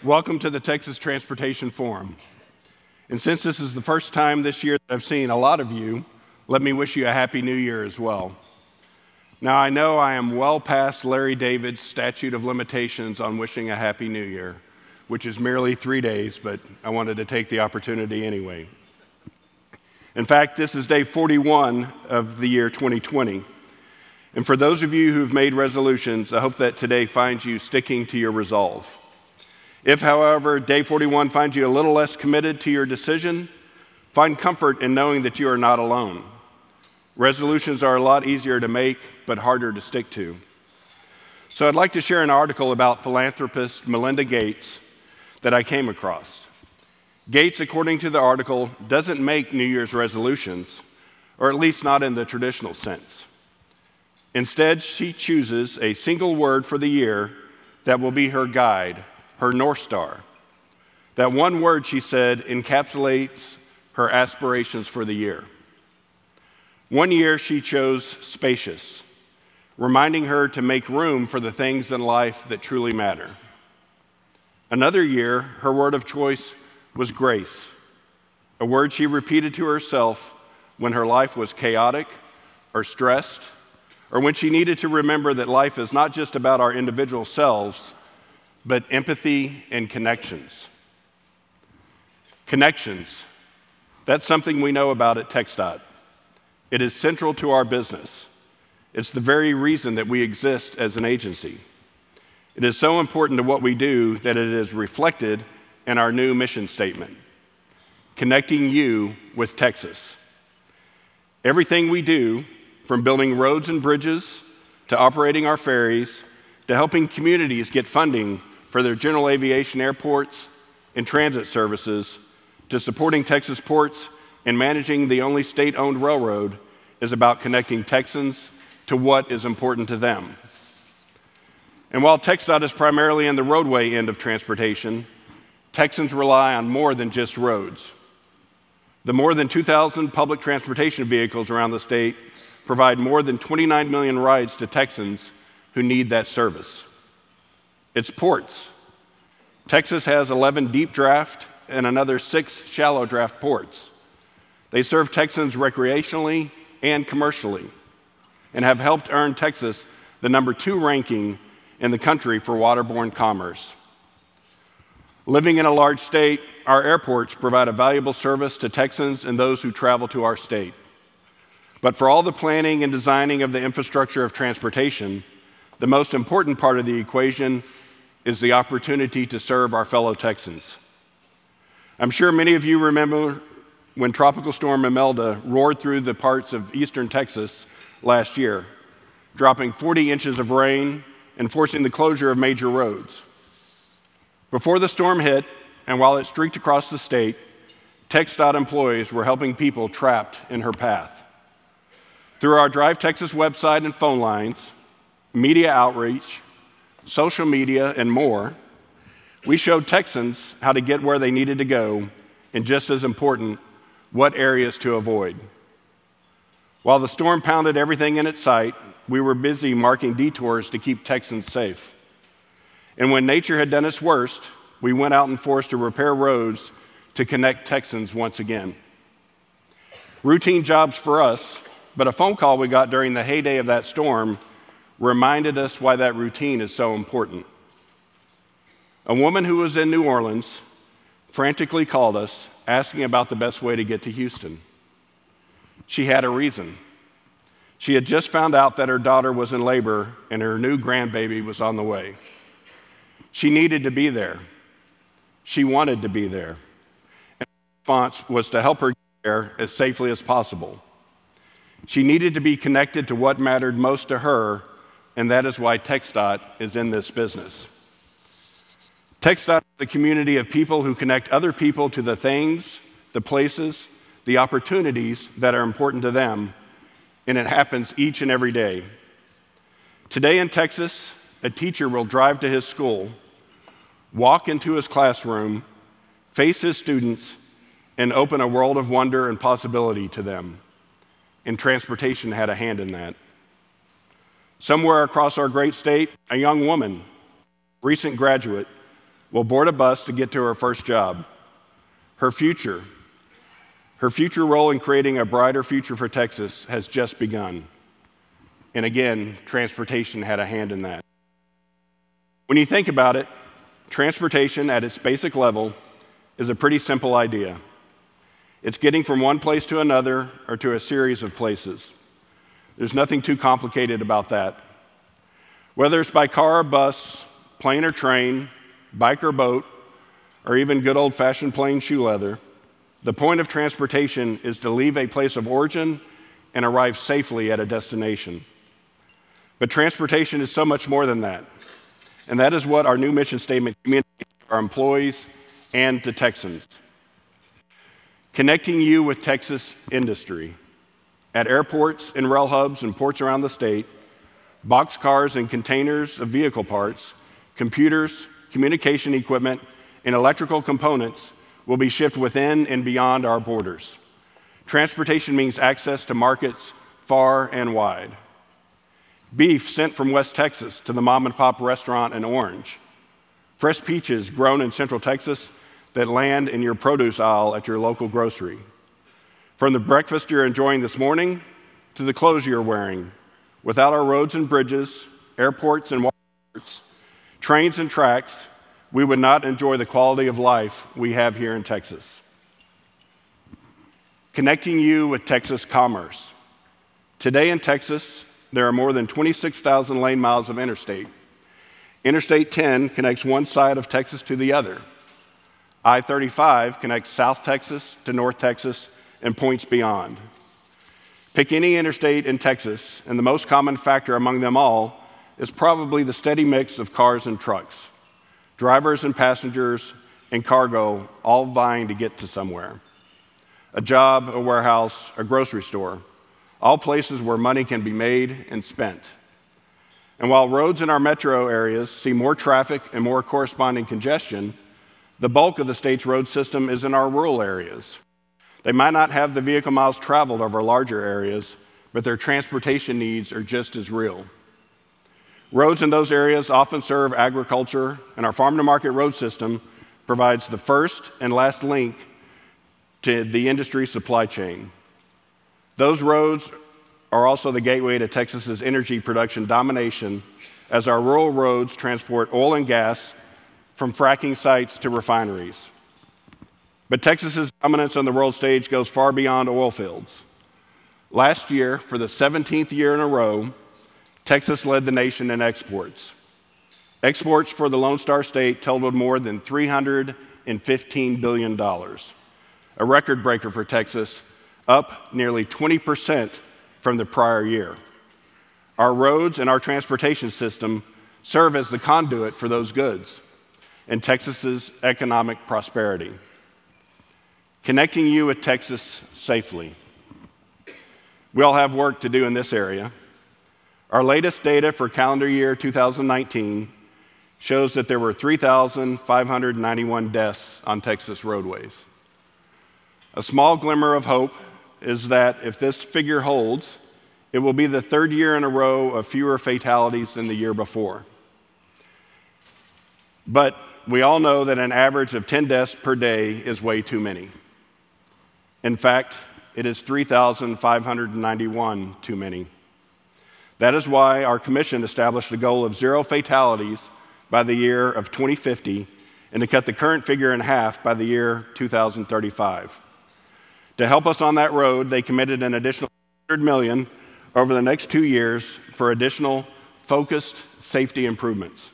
Welcome to the Texas Transportation Forum. And since this is the first time this year that I've seen a lot of you, let me wish you a Happy New Year as well. Now, I know I am well past Larry David's statute of limitations on wishing a Happy New Year, which is merely 3 days, but I wanted to take the opportunity anyway. In fact, this is day 41 of the year 2020. And for those of you who've made resolutions, I hope that today finds you sticking to your resolve. If, however, day 41 finds you a little less committed to your decision, find comfort in knowing that you are not alone. Resolutions are a lot easier to make, but harder to stick to. So I'd like to share an article about philanthropist Melinda Gates that I came across. Gates, according to the article, doesn't make New Year's resolutions, or at least not in the traditional sense. Instead, she chooses a single word for the year that will be her guide, her North Star. That one word, she said, encapsulates her aspirations for the year. One year she chose spacious, reminding her to make room for the things in life that truly matter. Another year, her word of choice was grace, a word she repeated to herself when her life was chaotic or stressed, or when she needed to remember that life is not just about our individual selves, but empathy and connections. Connections, that's something we know about at TxDOT. It is central to our business. It's the very reason that we exist as an agency. It is so important to what we do that it is reflected in our new mission statement, connecting you with Texas. Everything we do, from building roads and bridges to operating our ferries to helping communities get funding for their general aviation airports and transit services, to supporting Texas ports and managing the only state-owned railroad, is about connecting Texans to what is important to them. And while TxDOT is primarily in the roadway end of transportation, Texans rely on more than just roads. The more than 2,000 public transportation vehicles around the state provide more than 29 million rides to Texans who need that service. It's ports. Texas has 11 deep draft and another 6 shallow draft ports. They serve Texans recreationally and commercially and have helped earn Texas the #2 ranking in the country for waterborne commerce. Living in a large state, our airports provide a valuable service to Texans and those who travel to our state. But for all the planning and designing of the infrastructure of transportation, the most important part of the equation is the opportunity to serve our fellow Texans. I'm sure many of you remember when Tropical Storm Imelda roared through the parts of eastern Texas last year, dropping 40 inches of rain and forcing the closure of major roads. Before the storm hit, and while it streaked across the state, TxDOT employees were helping people trapped in her path. Through our Drive Texas website and phone lines, media outreach, social media, and more, we showed Texans how to get where they needed to go, and just as important, what areas to avoid. While the storm pounded everything in its sight, we were busy marking detours to keep Texans safe. And when nature had done its worst, we went out and forced to repair roads to connect Texans once again. Routine jobs for us, but a phone call we got during the heyday of that storm reminded us why that routine is so important. A woman who was in New Orleans frantically called us, asking about the best way to get to Houston. She had a reason. She had just found out that her daughter was in labor and her new grandbaby was on the way. She needed to be there. She wanted to be there. And her response was to help her get there as safely as possible. She needed to be connected to what mattered most to her, and that is why TxDOT is in this business. TxDOT is a community of people who connect other people to the things, the places, the opportunities that are important to them, and it happens each and every day. Today in Texas, a teacher will drive to his school, walk into his classroom, face his students, and open a world of wonder and possibility to them. And transportation had a hand in that. Somewhere across our great state, a young woman, recent graduate, will board a bus to get to her first job. Her future role in creating a brighter future for Texas has just begun. And again, transportation had a hand in that. When you think about it, transportation at its basic level is a pretty simple idea. It's getting from one place to another or to a series of places. There's nothing too complicated about that. Whether it's by car or bus, plane or train, bike or boat, or even good old-fashioned plain shoe leather, the point of transportation is to leave a place of origin and arrive safely at a destination. But transportation is so much more than that. And that is what our new mission statement communicates to our employees and to Texans. Connecting you with Texas industry. At airports and rail hubs and ports around the state, boxcars and containers of vehicle parts, computers, communication equipment, and electrical components will be shipped within and beyond our borders. Transportation means access to markets far and wide. Beef sent from West Texas to the mom-and-pop restaurant in Orange. Fresh peaches grown in Central Texas that land in your produce aisle at your local grocery. From the breakfast you're enjoying this morning to the clothes you're wearing. Without our roads and bridges, airports and waterports, trains and tracks, we would not enjoy the quality of life we have here in Texas. Connecting you with Texas commerce. Today in Texas, there are more than 26,000 lane miles of interstate. Interstate 10 connects one side of Texas to the other. I-35 connects South Texas to North Texas and points beyond. Pick any interstate in Texas, and the most common factor among them all is probably the steady mix of cars and trucks, drivers and passengers and cargo all vying to get to somewhere. A job, a warehouse, a grocery store, all places where money can be made and spent. And while roads in our metro areas see more traffic and more corresponding congestion, the bulk of the state's road system is in our rural areas. They might not have the vehicle miles traveled over larger areas, but their transportation needs are just as real. Roads in those areas often serve agriculture, and our farm-to-market road system provides the first and last link to the industry supply chain. Those roads are also the gateway to Texas's energy production domination, as our rural roads transport oil and gas from fracking sites to refineries. But Texas's dominance on the world stage goes far beyond oil fields. Last year, for the 17th year in a row, Texas led the nation in exports. Exports for the Lone Star State totaled more than $315 billion, a record breaker for Texas, up nearly 20% from the prior year. Our roads and our transportation system serve as the conduit for those goods and Texas's economic prosperity. Connecting you with Texas safely. We all have work to do in this area. Our latest data for calendar year 2019 shows that there were 3,591 deaths on Texas roadways. A small glimmer of hope is that if this figure holds, it will be the third year in a row of fewer fatalities than the year before. But we all know that an average of 10 deaths per day is way too many. In fact, it is 3,591 too many. That is why our commission established a goal of 0 fatalities by the year of 2050 and to cut the current figure in half by the year 2035. To help us on that road, they committed an additional $100 million over the next 2 years for additional focused safety improvements.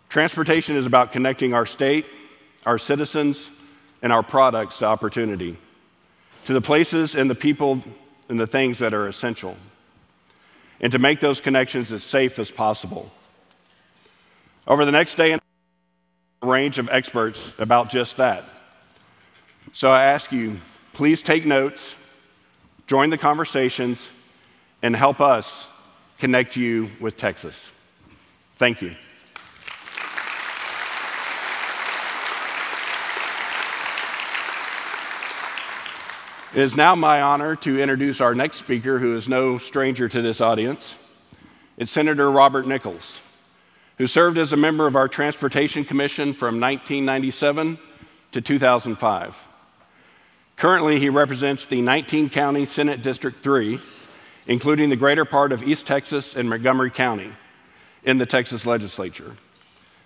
Transportation is about connecting our state, our citizens, and our products to opportunity, to the places and the people and the things that are essential, and to make those connections as safe as possible. Over the next day, a range of experts about just that. So I ask you, please take notes, join the conversations, and help us connect you with Texas. Thank you. It is now my honor to introduce our next speaker, who is no stranger to this audience. It's Senator Robert Nichols. who served as a member of our Transportation Commission from 1997 to 2005. Currently, he represents the 19-county Senate District 3, including the greater part of East Texas and Montgomery County in the Texas legislature.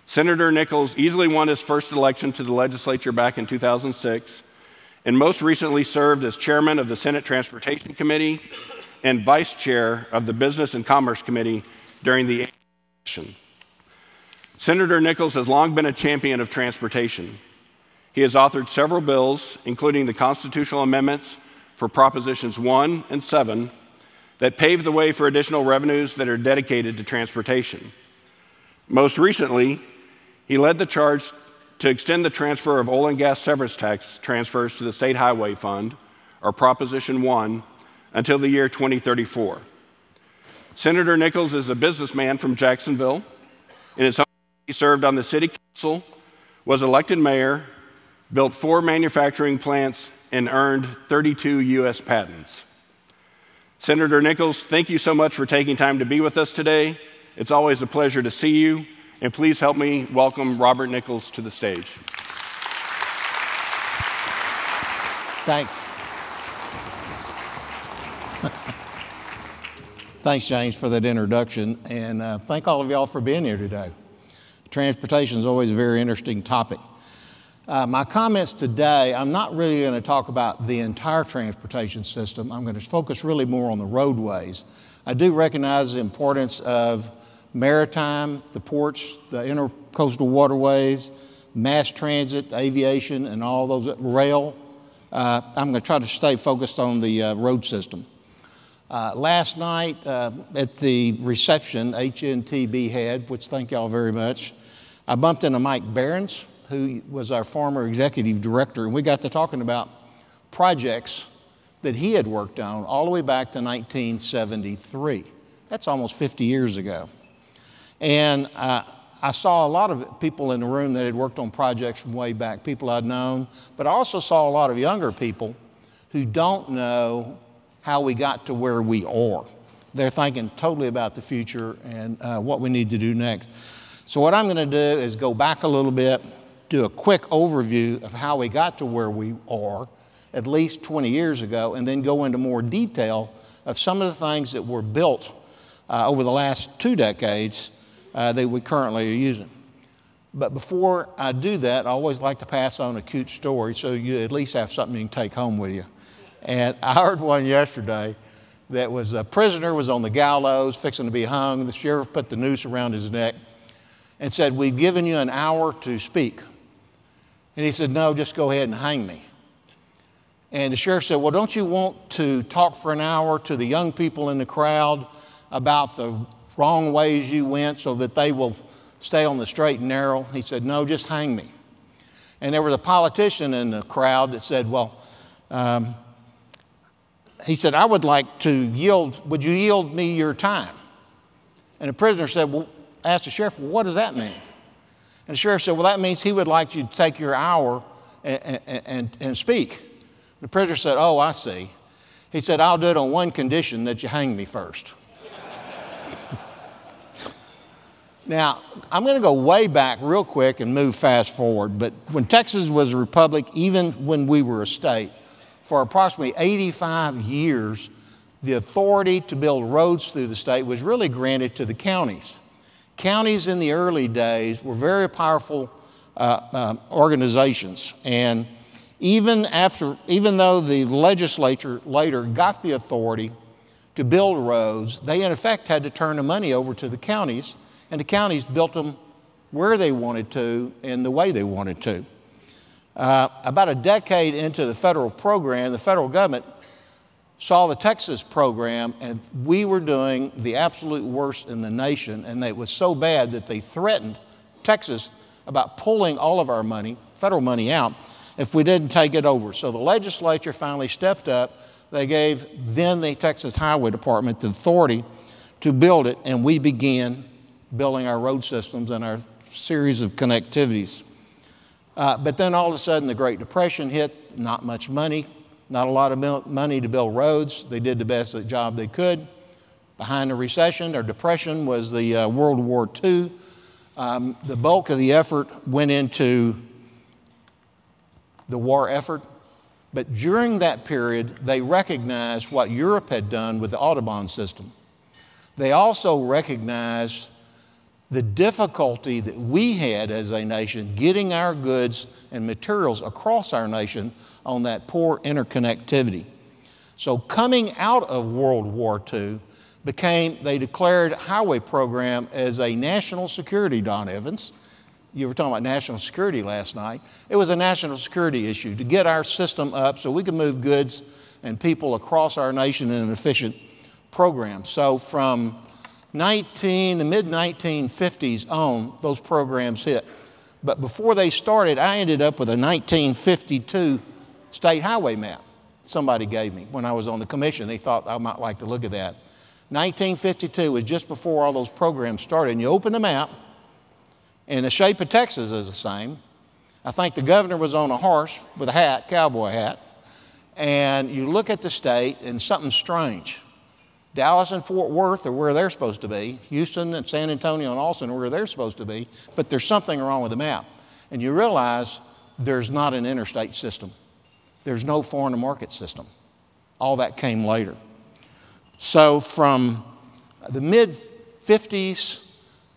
Senator Nichols easily won his first election to the legislature back in 2006, and most recently served as chairman of the Senate Transportation Committee and vice chair of the Business and Commerce Committee during the session. Senator Nichols has long been a champion of transportation. He has authored several bills, including the constitutional amendments for Propositions 1 and 7, that pave the way for additional revenues that are dedicated to transportation. Most recently, he led the charge to extend the transfer of oil and gas severance tax transfers to the State Highway Fund, or Proposition 1, until the year 2034. Senator Nichols is a businessman from Jacksonville. In his home, he served on the city council, was elected mayor, built 4 manufacturing plants, and earned 32 U.S. patents. Senator Nichols, thank you so much for taking time to be with us today. It's always a pleasure to see you, and please help me welcome Robert Nichols to the stage. Thanks. Thanks, James, for that introduction, and thank all of y'all for being here today. Transportation is always a very interesting topic. My comments today, I'm not really going to talk about the entire transportation system. I'm going to focus really more on the roadways. I do recognize the importance of maritime, the ports, the intercoastal waterways, mass transit, aviation, and all those, rail. I'm going to try to stay focused on the road system. Last night at the reception HNTB had, which thank y'all very much, I bumped into Mike Behrens, who was our former executive director, and we got to talking about projects that he had worked on all the way back to 1973. That's almost 50 years ago. And I saw a lot of people in the room that had worked on projects from way back, people I'd known, but I also saw a lot of younger people who don't know how we got to where we are. They're thinking totally about the future and what we need to do next. So what I'm going to do is go back a little bit, do a quick overview of how we got to where we are at least 20 years ago, and then go into more detail of some of the things that were built over the last 2 decades that we currently are using. But before I do that, I always like to pass on a cute story so you at least have something you can take home with you. And I heard one yesterday that was a prisoner was on the gallows fixing to be hung. The sheriff put the noose around his neck and said, "We've given you an hour to speak." And he said, "No, just go ahead and hang me." And the sheriff said, "Well, don't you want to talk for an hour to the young people in the crowd about the wrong ways you went so that they will stay on the straight and narrow?" He said, "No, just hang me." And there was a politician in the crowd that said, "Well," he said, "I would like to yield, would you yield me your time?" And the prisoner said, "Well," asked the sheriff, "Well, what does that mean?" And the sheriff said, "Well, that means he would like you to take your hour and speak." The prisoner said, "Oh, I see." He said, "I'll do it on one condition, that you hang me first." Now, I'm going to go way back real quick and move fast forward. But when Texas was a republic, even when we were a state, for approximately 85 years, the authority to build roads through the state was really granted to the counties. Counties in the early days were very powerful organizations. And even though the legislature later got the authority to build roads, they in effect had to turn the money over to the counties, and the counties built them where they wanted to and the way they wanted to. About a decade into the federal program, the federal government saw the Texas program, and we were doing the absolute worst in the nation, and it was so bad that they threatened Texas about pulling all of our money, federal money, out if we didn't take it over. So the legislature finally stepped up. They gave then the Texas Highway Department the authority to build it, and we began building our road systems and our series of connectivities. But then all of a sudden the Great Depression hit, not much money, not a lot of money to build roads. They did the best job they could. Behind the recession or depression was the World War II. The bulk of the effort went into the war effort, but during that period, they recognized what Europe had done with the Autobahn system. They also recognized the difficulty that we had as a nation getting our goods and materials across our nation on that poor interconnectivity. So coming out of World War II, they declared highway program as a national security, Don Evans. You were talking about national security last night. It was a national security issue to get our system up so we could move goods and people across our nation in an efficient program. So from the mid-1950s on, those programs hit. But before they started, I ended up with a 1952 state highway map somebody gave me when I was on the commission. They thought I might like to look at that. 1952 was just before all those programs started. And you open the map, and the shape of Texas is the same. I think the governor was on a horse with a hat, cowboy hat. And you look at the state, and something's strange. Dallas and Fort Worth are where they're supposed to be. Houston and San Antonio and Austin are where they're supposed to be. But there's something wrong with the map. And you realize there's not an interstate system. There's no foreign market system. All that came later. So from the mid-50s,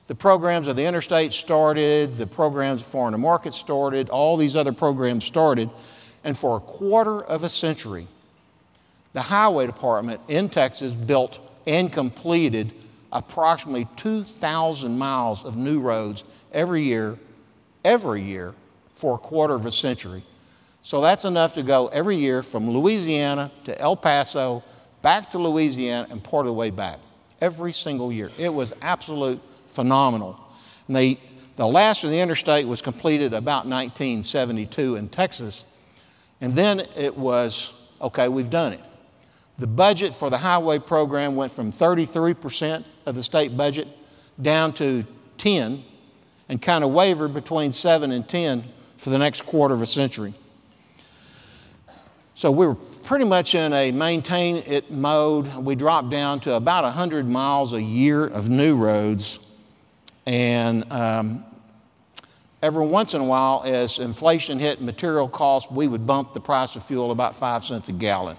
the programs of the interstate started, the programs of foreign market started, all these other programs started, and for a quarter of a century, the Highway Department in Texas built and completed approximately 2,000 miles of new roads every year for a quarter of a century. So that's enough to go every year from Louisiana to El Paso, back to Louisiana, and part of the way back, every single year. It was absolute phenomenal. And the last of the interstate was completed about 1972 in Texas. And then it was, okay, we've done it. The budget for the highway program went from 33% of the state budget down to 10 and kind of wavered between 7 and 10 for the next quarter of a century. So we were pretty much in a maintain it mode. We dropped down to about 100 miles a year of new roads. And every once in a while, as inflation hit material costs, we would bump the price of fuel about 5 cents a gallon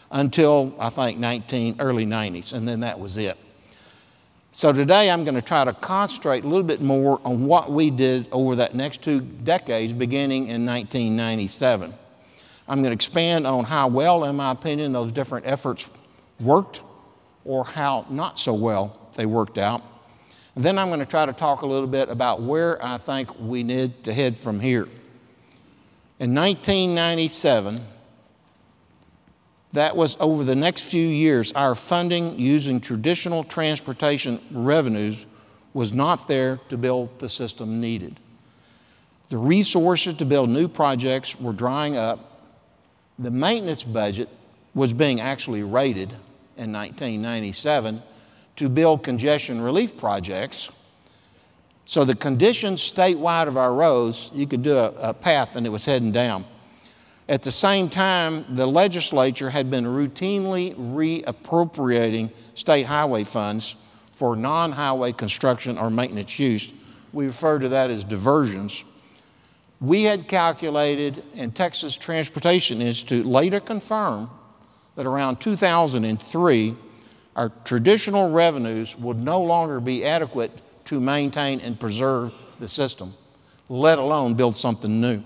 until, I think, early 90s, and then that was it. So today I'm going to try to concentrate a little bit more on what we did over that next 2 decades, beginning in 1997. I'm going to expand on how well, in my opinion, those different efforts worked or how not so well they worked out. And then I'm going to try to talk a little bit about where I think we need to head from here. In 1997, that was over the next few years, our funding using traditional transportation revenues was not there to build the system needed. The resources to build new projects were drying up. The maintenance budget was being actually rated in 1997 to build congestion relief projects. So the conditions statewide of our roads, you could do a path and it was heading down. At the same time, the legislature had been routinely reappropriating state highway funds for non-highway construction or maintenance use. We refer to that as diversions. We had calculated, and Texas Transportation Institute later confirmed, that around 2003, our traditional revenues would no longer be adequate to maintain and preserve the system, let alone build something new.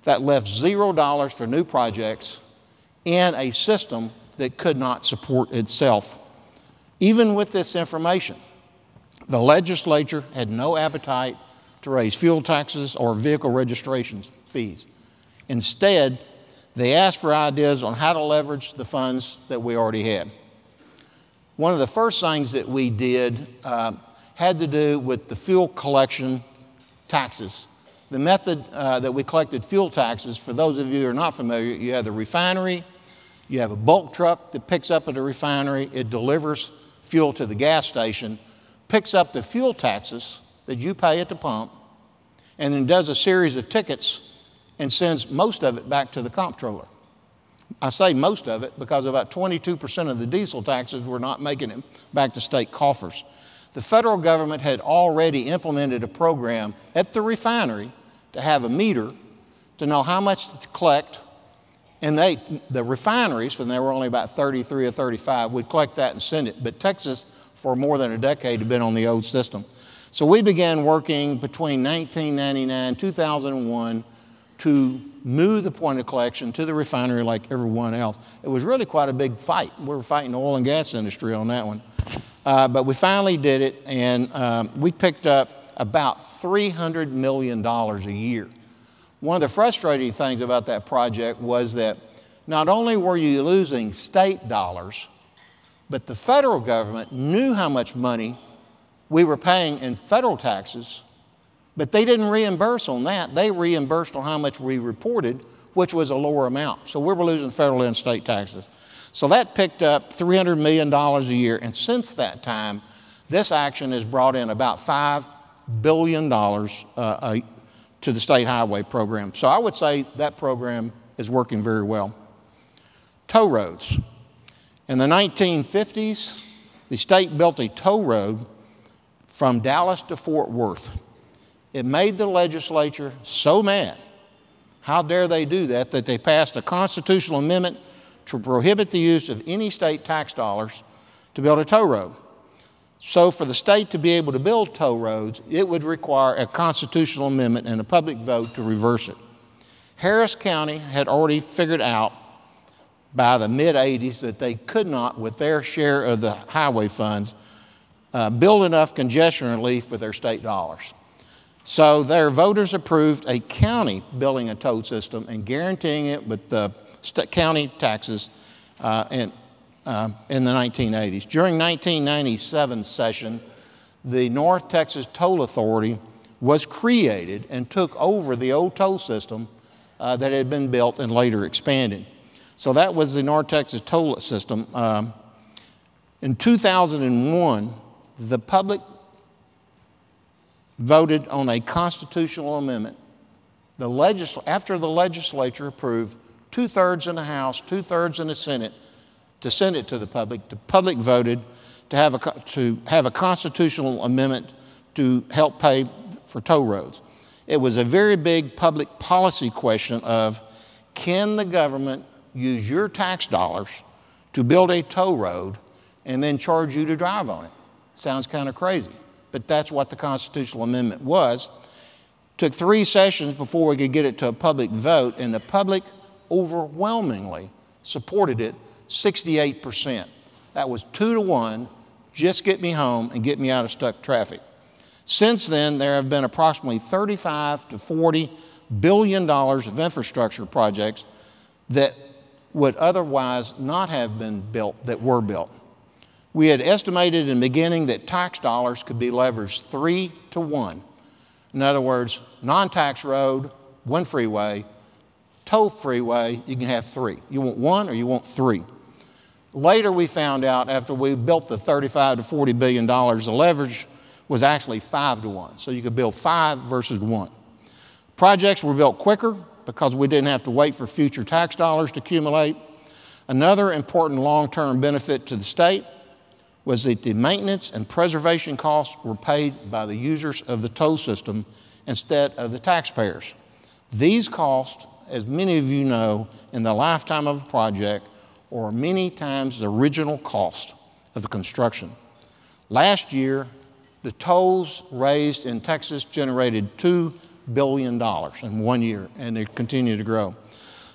That left $0 for new projects in a system that could not support itself. Even with this information, the legislature had no appetite to raise fuel taxes or vehicle registration fees. Instead, they asked for ideas on how to leverage the funds that we already had. One of the first things that we did had to do with the fuel collection taxes. The method that we collected fuel taxes, for those of you who are not familiar, you have the refinery, you have a bulk truck that picks up at the refinery, it delivers fuel to the gas station, picks up the fuel taxes that you pay at the pump, and then does a series of tickets and sends most of it back to the comptroller. I say most of it because about 22% of the diesel taxes were not making it back to state coffers. The federal government had already implemented a program at the refinery to have a meter to know how much to collect. And the refineries, when there were only about 33 or 35, would collect that and send it. But Texas, for more than a decade, had been on the old system. So we began working between 1999 and 2001 to move the point of collection to the refinery like everyone else. It was really quite a big fight. We were fighting the oil and gas industry on that one. But we finally did it, and we picked up about $300 million a year. One of the frustrating things about that project was that not only were you losing state dollars, but the federal government knew how much money we were paying in federal taxes, but they didn't reimburse on that. They reimbursed on how much we reported, which was a lower amount. So we were losing federal and state taxes. So that picked up $300 million a year, and since that time, this action has brought in about $5 billion to the state highway program. So I would say that program is working very well. Tow roads. In the 1950s, the state built a tow road from Dallas to Fort Worth. It made the legislature so mad, how dare they do that, that they passed a constitutional amendment to prohibit the use of any state tax dollars to build a tow road. So for the state to be able to build tow roads, it would require a constitutional amendment and a public vote to reverse it. Harris County had already figured out by the mid-'80s that they could not, with their share of the highway funds, build enough congestion relief with their state dollars. So their voters approved a county building a tow system and guaranteeing it with the county taxes in the 1980s. During 1997 session, the North Texas Toll Authority was created and took over the old toll system that had been built and later expanded. So that was the North Texas Toll System. In 2001, the public voted on a constitutional amendment. After the legislature approved, 2/3 in the House, 2/3 in the Senate, to send it to the public voted to have a constitutional amendment to help pay for toll roads. It was a very big public policy question of, can the government use your tax dollars to build a toll road and then charge you to drive on it? Sounds kind of crazy, but that's what the constitutional amendment was. Took 3 sessions before we could get it to a public vote, and the public overwhelmingly supported it, 68%. That was 2 to 1, just get me home and get me out of stuck traffic. Since then, there have been approximately $35 to $40 billion of infrastructure projects that would otherwise not have been built that were built. We had estimated in the beginning that tax dollars could be leveraged 3 to 1. In other words, non-tax road, 1 freeway, toll freeway, you can have 3. You want 1 or you want 3. Later we found out, after we built the $35 to $40 billion, the leverage was actually 5 to 1. So you could build 5 versus 1. Projects were built quicker because we didn't have to wait for future tax dollars to accumulate. Another important long-term benefit to the state was that the maintenance and preservation costs were paid by the users of the toll system instead of the taxpayers. These costs, as many of you know, in the lifetime of a project, are many times the original cost of the construction. Last year, the tolls raised in Texas generated $2 billion in 1 year, and they continue to grow.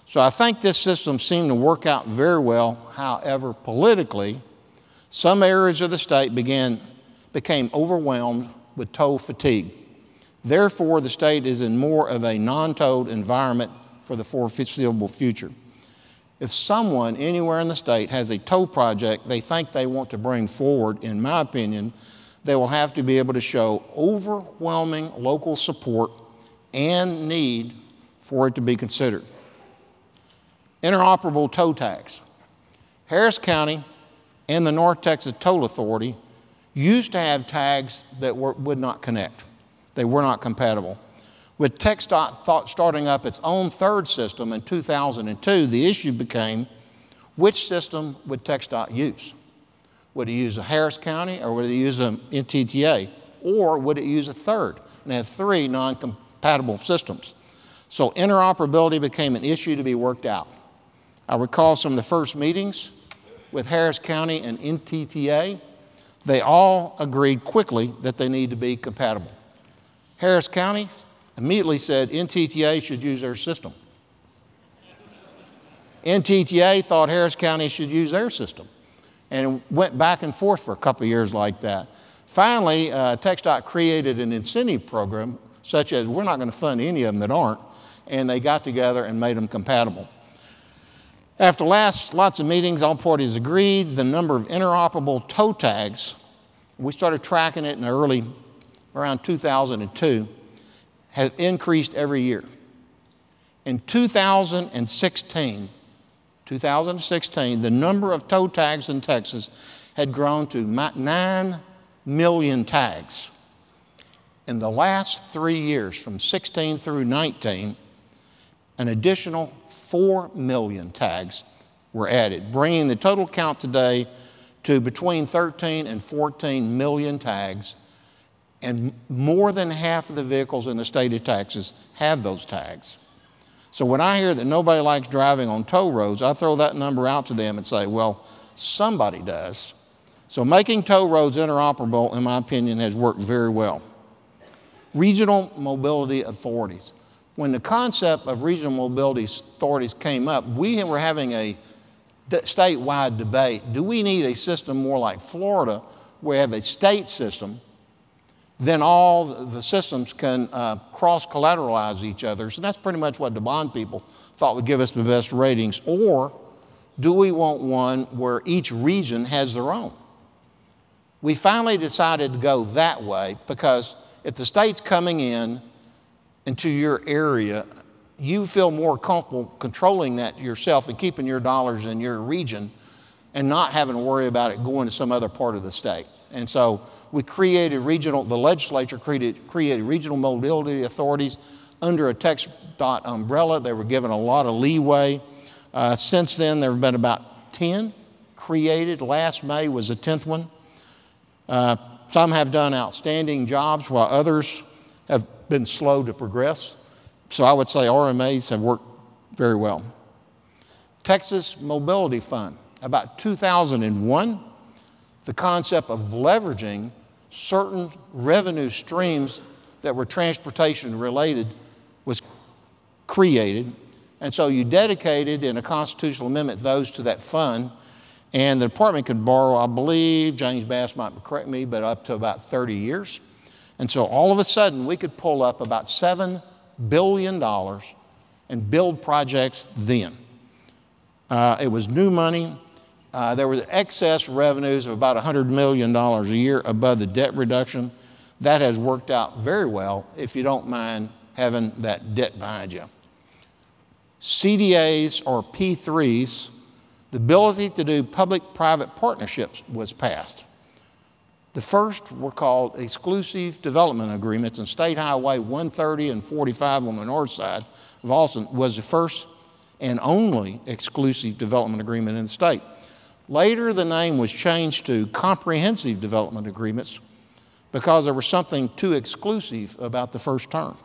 So I think this system seemed to work out very well. However, politically, some areas of the state became overwhelmed with toll fatigue. Therefore, the state is in more of a non-tolled environment for the foreseeable future. If someone anywhere in the state has a toll project they think they want to bring forward, in my opinion, they will have to be able to show overwhelming local support and need for it to be considered. Interoperable toll tax. Harris County and the North Texas Toll Authority used to have tags that would not connect. They were not compatible. With TxDOT starting up its own 3rd system in 2002, the issue became, which system would TxDOT use? Would it use a Harris County, or would it use an NTTA? Or would it use a third and have 3 non-compatible systems? So interoperability became an issue to be worked out. I recall some of the first meetings with Harris County and NTTA. They all agreed quickly that they need to be compatible. Harris County immediately said NTTA should use their system. NTTA thought Harris County should use their system. And it went back and forth for a couple of years like that. Finally, TxDOT created an incentive program, such as we're not going to fund any of them that aren't, and they got together and made them compatible. After lots of meetings, all parties agreed. The number of interoperable tow tags, we started tracking it in around 2002, has increased every year. In 2016, the number of tow tags in Texas had grown to 9 million tags. In the last 3 years, from 16 through 19, an additional 4 million tags were added, bringing the total count today to between 13 and 14 million tags, and more than half of the vehicles in the state of Texas have those tags. So when I hear that nobody likes driving on toll roads, I throw that number out to them and say, well, somebody does. So making toll roads interoperable, in my opinion, has worked very well. Regional mobility authorities. When the concept of regional mobility authorities came up, we were having a statewide debate. Do we need a system more like Florida, where we have a state system, then all the systems can cross-collateralize each other? So that's pretty much what the bond people thought would give us the best ratings. Or do we want one where each region has their own? We finally decided to go that way because if the state's coming into your area, you feel more comfortable controlling that yourself and keeping your dollars in your region and not having to worry about it going to some other part of the state. And so we created the legislature created regional mobility authorities under a TxDOT umbrella. They were given a lot of leeway. Since then, there have been about 10 created. Last May was the 10th one. Some have done outstanding jobs while others have been slow to progress. So I would say RMAs have worked very well. Texas Mobility Fund. About 2001, the concept of leveraging certain revenue streams that were transportation related was created. And so you dedicated in a constitutional amendment those to that fund. And the department could borrow, I believe, James Bass might correct me, but up to about 30 years. And so all of a sudden, we could pull up about $7 billion and build projects then. It was new money. There were excess revenues of about $100 million a year above the debt reduction. That has worked out very well if you don't mind having that debt behind you. CDAs or P3s, the ability to do public-private partnerships was passed. The first were called exclusive development agreements, and State Highway 130 and 45 on the north side of Austin was the first and only exclusive development agreement in the state. Later, the name was changed to comprehensive development agreements because there was something too exclusive about the first term.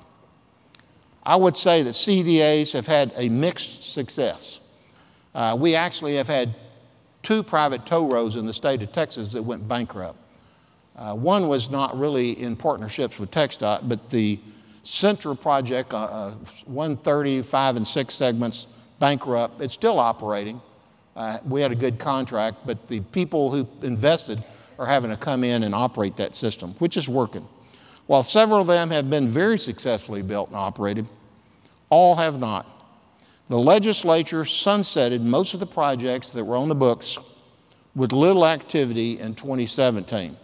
I would say that CDAs have had a mixed success. We actually have had 2 private toll roads in the state of Texas that went bankrupt. One was not really in partnerships with TxDOT, but the Central project, 130, 5 and 6 segments, bankrupt. It's still operating. We had a good contract, but the people who invested are having to come in and operate that system, which is working. While several of them have been very successfully built and operated, all have not. The legislature sunsetted most of the projects that were on the books with little activity in 2017.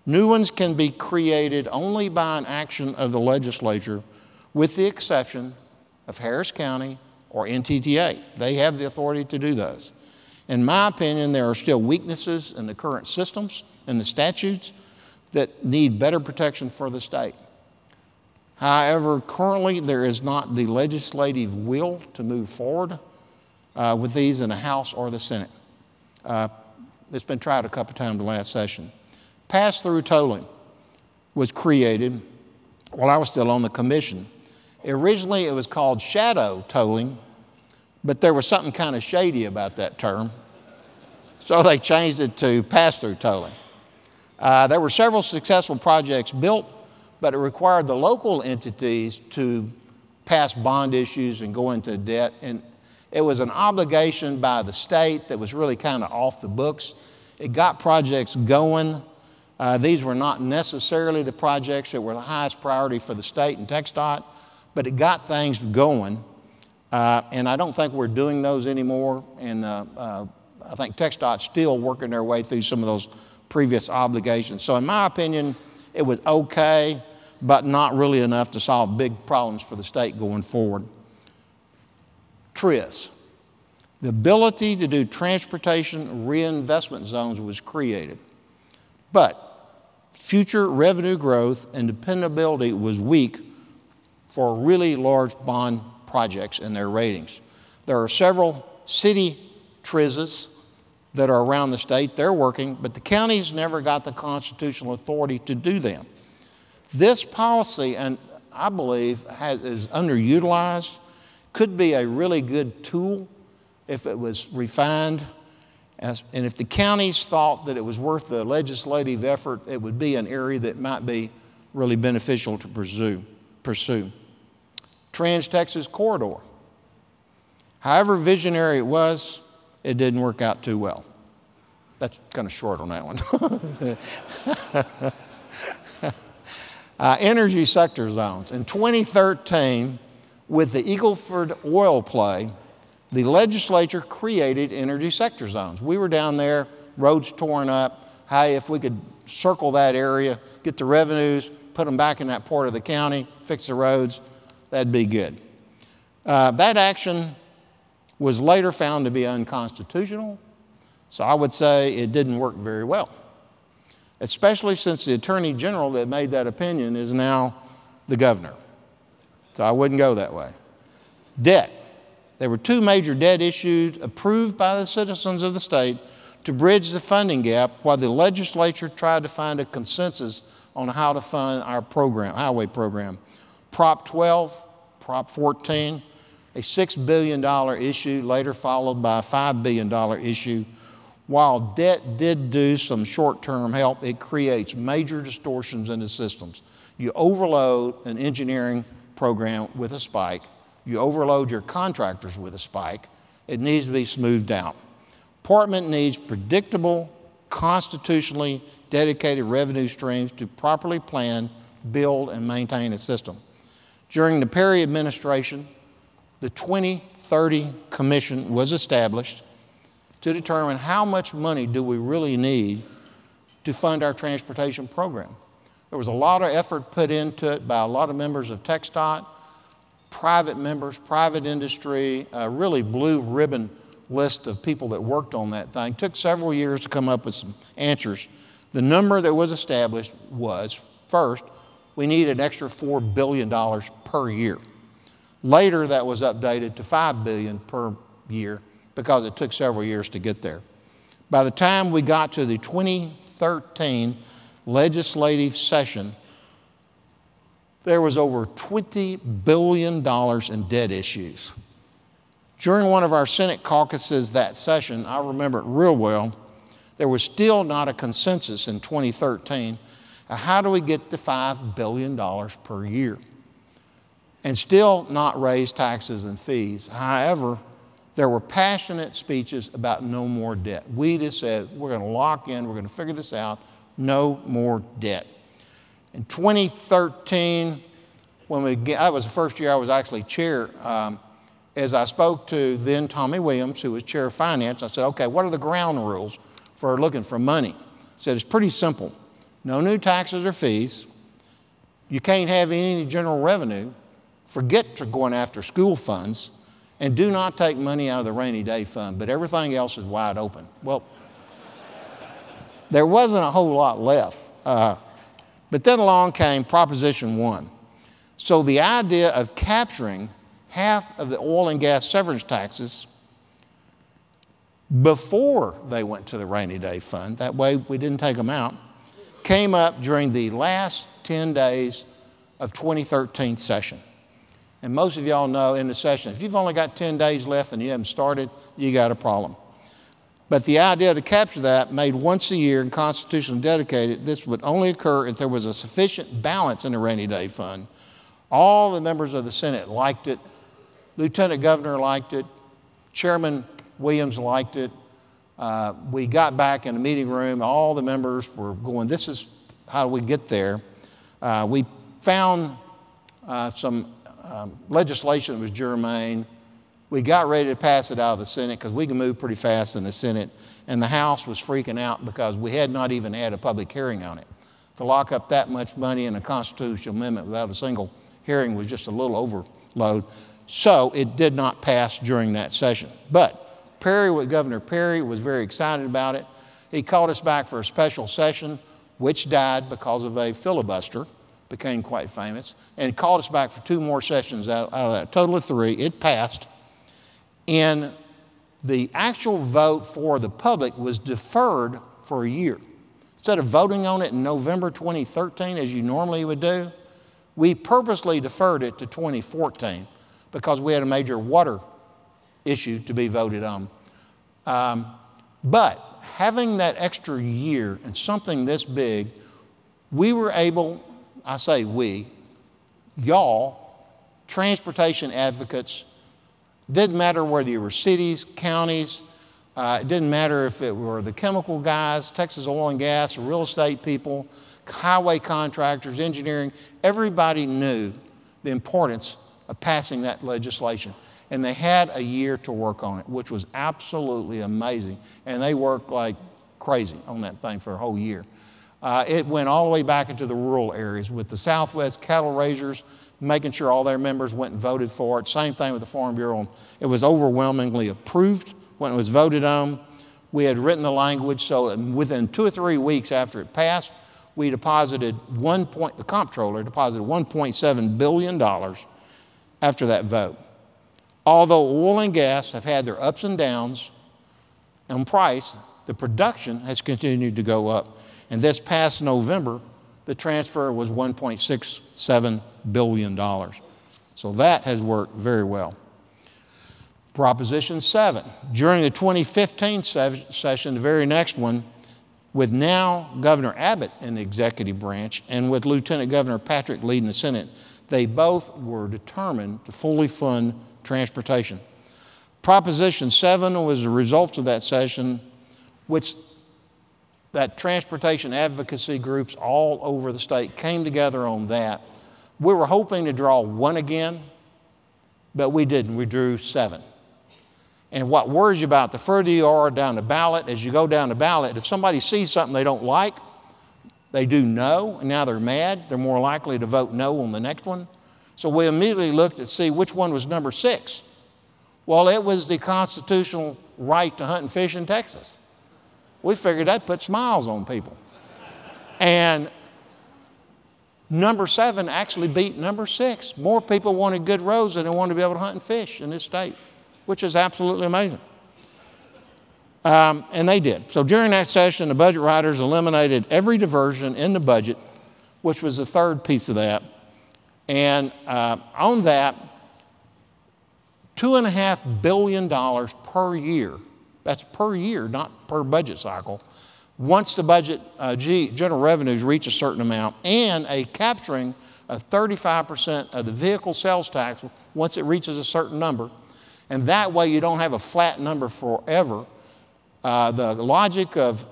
New ones can be created only by an action of the legislature, with the exception of Harris County or NTTA. They have the authority to do those. In my opinion, there are still weaknesses in the current systems and the statutes that need better protection for the state. However, currently there is not the legislative will to move forward with these in the House or the Senate. it's been tried a couple times the last session. Pass-through tolling was created while I was still on the commission. Originally, it was called shadow tolling, but there was something kind of shady about that term, so they changed it to pass-through tolling. There were several successful projects built, but it required the local entities to pass bond issues and go into debt, and it was an obligation by the state that was really kind of off the books. It got projects going. These were not necessarily the projects that were the highest priority for the state and TxDOT, but it got things going, and I don't think we're doing those anymore, and I think TxDOT's still working their way through some of those previous obligations. So in my opinion, it was okay, but not really enough to solve big problems for the state going forward. TRIZ, the ability to do transportation reinvestment zones was created, but future revenue growth and dependability was weak for really large bond projects and their ratings. There are several city TRIZs that are around the state. They're working, but the counties never got the constitutional authority to do them. This policy, and I believe is underutilized, could be a really good tool if it was refined. And if the counties thought that it was worth the legislative effort, it would be an area that might be really beneficial to pursue. Trans-Texas Corridor. However visionary it was, it didn't work out too well. That's kind of short on that one. Energy sector zones. In 2013, with the Eagleford oil play, the legislature created energy sector zones. We were down there, roads torn up. Hey, if we could circle that area, get the revenues, put them back in that part of the county, fix the roads, that'd be good. That action was later found to be unconstitutional, so I would say it didn't work very well, especially since the Attorney General that made that opinion is now the governor. So I wouldn't go that way. Debt. There were two major debt issues approved by the citizens of the state to bridge the funding gap while the legislature tried to find a consensus on how to fund our program, highway program. Prop 12, Prop 14, a $6 billion issue, later followed by a $5 billion issue. While debt did do some short-term help, it creates major distortions in the systems. You overload an engineering program with a spike. You overload your contractors with a spike. It needs to be smoothed out. Portman needs predictable, constitutionally dedicated revenue streams to properly plan, build, and maintain a system. During the Perry administration, the 2030 Commission was established to determine how much money do we really need to fund our transportation program. There was a lot of effort put into it by a lot of members of TxDOT, private members, private industry, a really blue ribbon list of people that worked on that thing. It took several years to come up with some answers. The number that was established was, first, we need an extra $4 billion per year. Later, that was updated to $5 billion per year because it took several years to get there. By the time we got to the 2013 legislative session, there was over $20 billion in debt issues. During one of our Senate caucuses that session, I remember it real well, there was still not a consensus in 2013 of how do we get to $5 billion per year and still not raise taxes and fees. However, there were passionate speeches about no more debt. We just said, we're going to lock in, we're going to figure this out, no more debt. In 2013, that was the first year I was actually chair, as I spoke to then Tommy Williams, who was chair of finance, I said, okay, what are the ground rules for looking for money? I said, it's pretty simple. No new taxes or fees. You can't have any general revenue. Forget going after school funds. And do not take money out of the rainy day fund, but everything else is wide open. Well, there wasn't a whole lot left. But then along came Proposition 1. So the idea of capturing half of the oil and gas severance taxes before they went to the rainy day fund, that way we didn't take them out, came up during the last 10 days of 2013 session. And most of y'all know in the session, if you've only got 10 days left and you haven't started, you got a problem. But the idea to capture that, made once a year and constitutionally dedicated, this would only occur if there was a sufficient balance in the rainy day fund. All the members of the Senate liked it. Lieutenant Governor liked it. Chairman Williams liked it. We got back in the meeting room. All the members were going, this is how we get there. We found some legislation that was germane. We got ready to pass it out of the Senate because we can move pretty fast in the Senate. And the House was freaking out because we had not even had a public hearing on it. To lock up that much money in a constitutional amendment without a single hearing was just a little overload. So it did not pass during that session. But Governor Perry was very excited about it. He called us back for a special session, which died because of a filibuster, became quite famous, and called us back for 2 more sessions out of that. Total of 3. It passed. And the actual vote for the public was deferred for a year. Instead of voting on it in November 2013, as you normally would do, we purposely deferred it to 2014 because we had a major water issue to be voted on. But having that extra year and something this big, we were able, I say we, y'all, transportation advocates, didn't matter whether you were cities, counties, it didn't matter if it were the chemical guys, Texas oil and gas, real estate people, highway contractors, engineering, everybody knew the importance of passing that legislation. And they had a year to work on it, which was absolutely amazing. And they worked like crazy on that thing for a whole year. It went all the way back into the rural areas with the Southwest cattle raisers, making sure all their members went and voted for it. Same thing with the Farm Bureau. It was overwhelmingly approved when it was voted on. We had written the language, so within 2 or 3 weeks after it passed, we deposited the comptroller deposited $1.7 billion after that vote. Although oil and gas have had their ups and downs on price, the production has continued to go up. And this past November, the transfer was $1.67 billion. So that has worked very well. Proposition 7. During the 2015 session, the very next one, with now Governor Abbott in the executive branch and with Lieutenant Governor Patrick leading the Senate, they both were determined to fully fund transportation. Proposition 7 was a result of that session, which that transportation advocacy groups all over the state came together on that. We were hoping to draw 1 again, but we didn't. We drew 7. And what worries you about, the further you are down the ballot, as you go down the ballot, if somebody sees something they don't like, they do no, and now they're mad, they're more likely to vote no on the next one. So we immediately looked to see which one was number 6. Well, it was the constitutional right to hunt and fish in Texas. We figured that put smiles on people. And number 7 actually beat number 6. More people wanted good roads than they wanted to be able to hunt and fish in this state, which is absolutely amazing. And they did. So during that session, the budget writers eliminated every diversion in the budget, which was the third piece of that. And on that, $2.5 billion per year. That's per year, not per budget cycle. Once the budget, general revenues reach a certain amount, and a capturing of 35% of the vehicle sales tax once it reaches a certain number. And that way you don't have a flat number forever. The logic of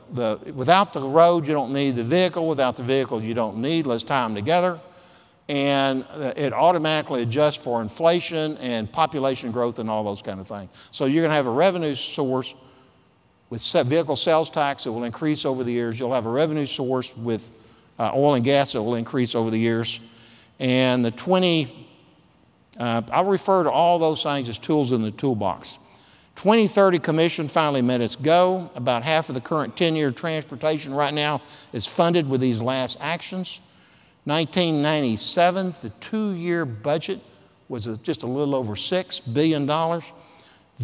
without the road, you don't need the vehicle. Without the vehicle, you don't need. Let's tie them together. And it automatically adjusts for inflation and population growth and all those kind of things. So you're going to have a revenue source with vehicle sales tax that will increase over the years. You'll have a revenue source with oil and gas that will increase over the years. And I'll refer to all those things as tools in the toolbox. 2030 Commission finally met its goal. About half of the current 10-year transportation right now is funded with these last actions. 1997, the 2-year budget was just a little over $6 billion.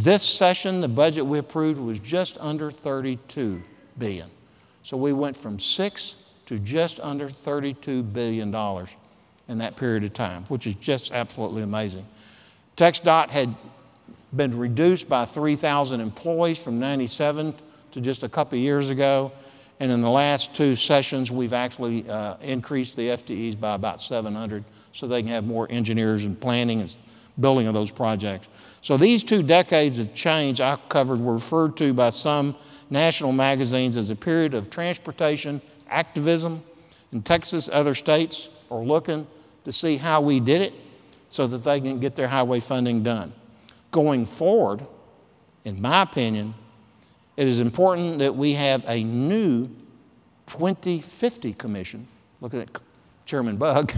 This session, the budget we approved was just under $32 billion. So we went from 6 to just under $32 billion in that period of time, which is just absolutely amazing. TxDOT had been reduced by 3,000 employees from 97 to just a couple of years ago. And in the last 2 sessions, we've actually increased the FTEs by about 700 so they can have more engineers and planning and building of those projects. So these 2 decades of change I covered were referred to by some national magazines as a period of transportation activism. In Texas, other states are looking to see how we did it so that they can get their highway funding done. Going forward, in my opinion, it is important that we have a new 2050 commission, looking at Chairman Bug,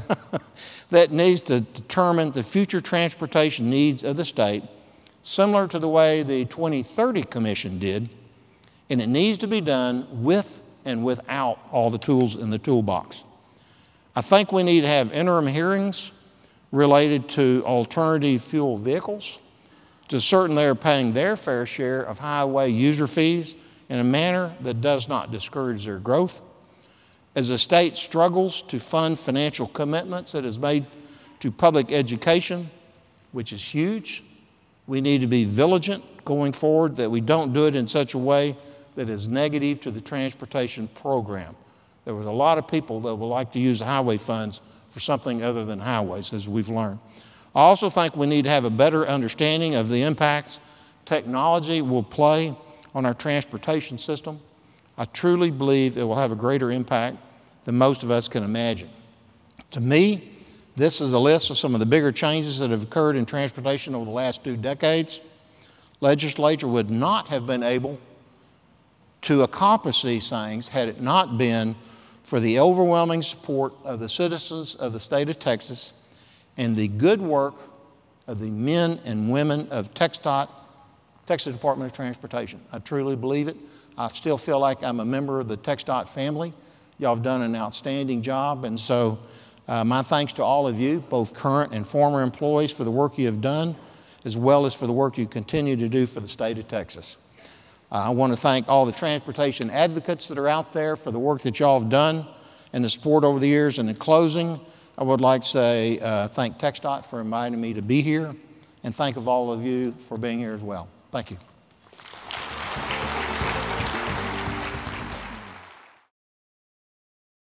that needs to determine the future transportation needs of the state, similar to the way the 2030 commission did, and it needs to be done with and without all the tools in the toolbox. I think we need to have interim hearings related to alternative fuel vehicles, to certain they are paying their fair share of highway user fees in a manner that does not discourage their growth. As the state struggles to fund financial commitments it has made to public education, which is huge, we need to be vigilant going forward that we don't do it in such a way that is negative to the transportation program. There was a lot of people that would like to use the highway funds for something other than highways, as we've learned. I also think we need to have a better understanding of the impacts technology will play on our transportation system. I truly believe it will have a greater impact than most of us can imagine. To me, this is a list of some of the bigger changes that have occurred in transportation over the last 2 decades. Legislature would not have been able to accomplish these things had it not been for the overwhelming support of the citizens of the state of Texas and the good work of the men and women of TxDOT, Texas Department of Transportation. I truly believe it. I still feel like I'm a member of the TxDOT family. Y'all have done an outstanding job, and so my thanks to all of you, both current and former employees, for the work you have done, as well as for the work you continue to do for the state of Texas. I want to thank all the transportation advocates that are out there for the work that y'all have done and the support over the years. And in closing, I would like to say thank TxDOT for inviting me to be here, and thank all of you for being here as well. Thank you.